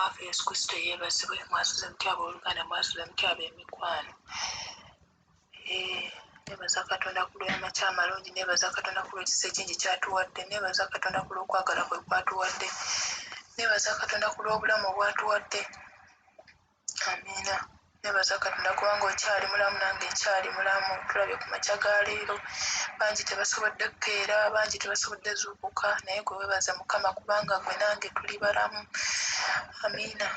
waffe Yesu Kristo yeebazibwe. Mwasuze mutya abooluganda, mwasuze mutya ab'emikwano. Neebaza Katonda ku lw'amakya amalungi, neebaza Katonda ku lw'ekisa ekingi kyatuwadde, neebaza Katonda ku lw'okwagala kwe kwatuwadde, neebaza Katonda ku lw'obulamu obwatuwadde. Amiina. Neebaza Katonda kubanga okyali mulamu nange nkyali mulamu. Tulabye ku makya ga leero, bangi tebasobodde kukeera, bangi tebasobodde zuukuka, naye gwe weebaza Mukama kubanga gwe nange tuli balamu. Amiina.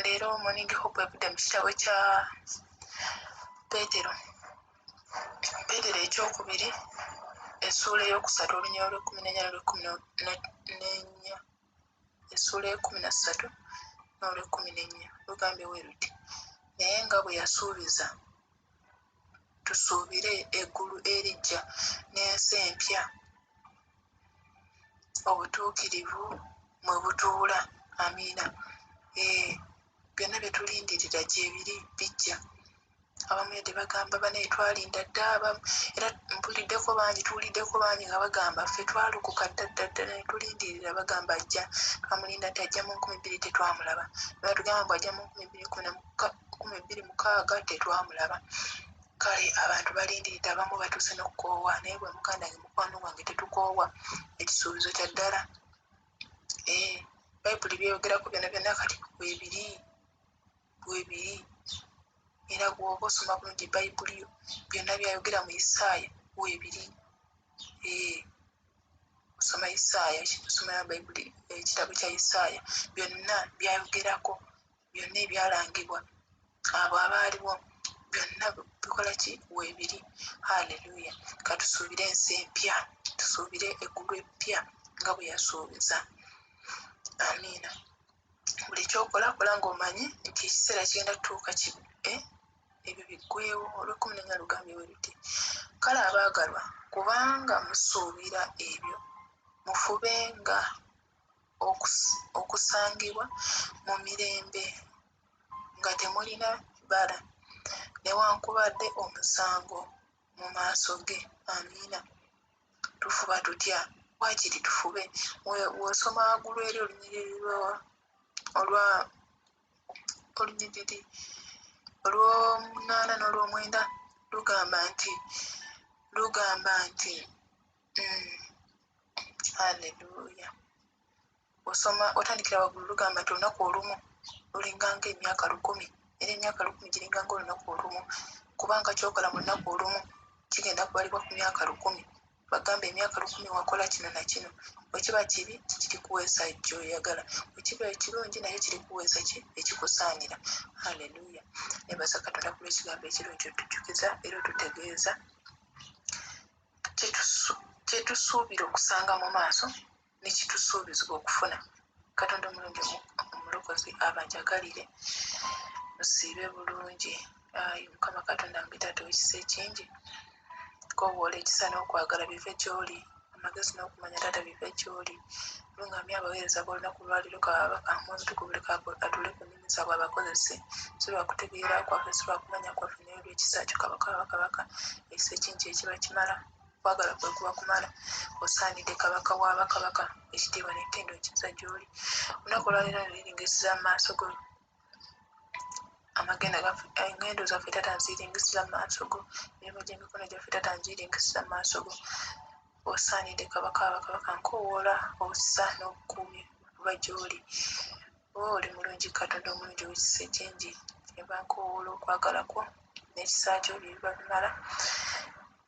Leero Morning Hope evudde mu kitabo kya Peetero ekyokubiri essuula ey'okusatu olunyiriri olw'ekumi n'ennya essuula y'ekumi-na-ssatu n'olw'ekumi n'ennya lugambye bwe luti, naye nga bwe yasuubiza tusuubire eggulu eriggya n'ensi empya obutuukirivu mwe butuula. Amiina. Byonna bye tulindirira gye biri bijja. Abamu yadde bagamba banaye twalinda dda, era mpuliddeko bangi, tuwuliddeko bangi nga bagamba ffe twalukuka dda ne tulindirira bagamba ajja, twamulinda nti ajja mu 2000 tetwamulaba, ne tugamba mbu ajja mu 2026 tetwamulaba. Kale abantu balindiridde, abamu batuuse n'okukoowa, naye gwe muganda wange, mukwano gwange, tetukoowa, ekisuubizo kya ddala. Bayibuli byeyogerako byonna kati bwebiri. Era bw'oba osoma bulungi Bayibuli yo, byonna byayogera mu Isaaya bwebiri. Osoma Isaaya, osoma Bayibuli ekitabo kya Isaaya, byonna byayogerako, byonna ebyalangibwa abo abaaliwo, byonna bikola ki? Weebiri. Haleluya. Katusuubire ensi empya, tusuubire eggulu eppya nga bwe yasuubiza. Amiina. Buli kyokola kola ng'omanyi nti ekiseera kigenda tutuuka ebyo biggweewo. Olw'ekumi-n'ennya lugambye bwe luti, kale abaagalwa, kubanga musuubira ebyo, mufubenga okusangibwa mu mirembe nga temulina bbala newankubadde omusango mu maaso ge. Amiina. Tufuba tutya? Waakiri tufube. W'osoma waggulu eri olunyiriri olw'omunaana n'olw'omwenda lugamba nti haleluya. Otandikira waggulu lugamba nti olunaku olumu lulinganga emyaka 1000, era emyaka 1000 giringanga olunaku olumu, kubanga kyokola mu lunaku olumu kigenda kubalibwa ku myaka 1000. Bagamba emyaka 1000 wakola kino na kino. Bwe kiba kibi kiri kuweesa gy'oyagala, bwe kiba ekirungi naye kiri kuweesa ekikusaanira. Haleluya. Neebaza Katonda ku lw'ekigambo ekirungi otujjukiza era otutegeeza kye tusuubira okusanga mu maaso ne kitusuubizibwa okufuna. Katonda omulungi omulokozi abanjagalire, musiibe bulungi. Mukama Katonda wange, Taata w'ekisa ekingi, koowoola ekisa n'okwagala bive gy'oli, amagezi n'okumanya Taata bive gy'oli. Luŋŋamya abaweereza b'olunaku lwaleero kababaka omutukuvu leka atule ku nnimi zaabwe abakozese, si lwa kutegeera kwaffe, si lwa kumanya kwaffe, naye olw'ekisa kyo kabaka w'abakabaka. Ekisa ekingi ekiba kimala, okwagala kwe kuba kumala. Osaanidde kabaka w'abakabaka, ekitiibwa n'ettendo nkiza gy'oli. Olunaku olwaleero liringisiza mu maaso go, engendo zaffe Taata nziringisiza mu maaso go, emirimu gy'emikono gyaffe Taata nziringisiza mu maaso go. Osaanidde kabaka w'abakabaka, nkoowoola obusa n'obukuumi okuva gy'oli. Oli mulungi Katonda omulungi ow'ekisa ekingi, eba nkoowoola okwagala kwo n'ekisa kyo bye biba bimala.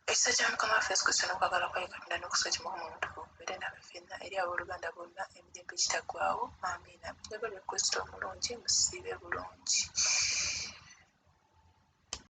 Ekisa kya Mukama waffe Yesu Kristo n'okwagala kwa Katonda n'okusa kimuha mu mutukuvu beere naffe ffenna eri abooluganda bonna emirembe ekitaggwaawo. Amiina. Njagala Kristo omulungi, musiibe bulungi.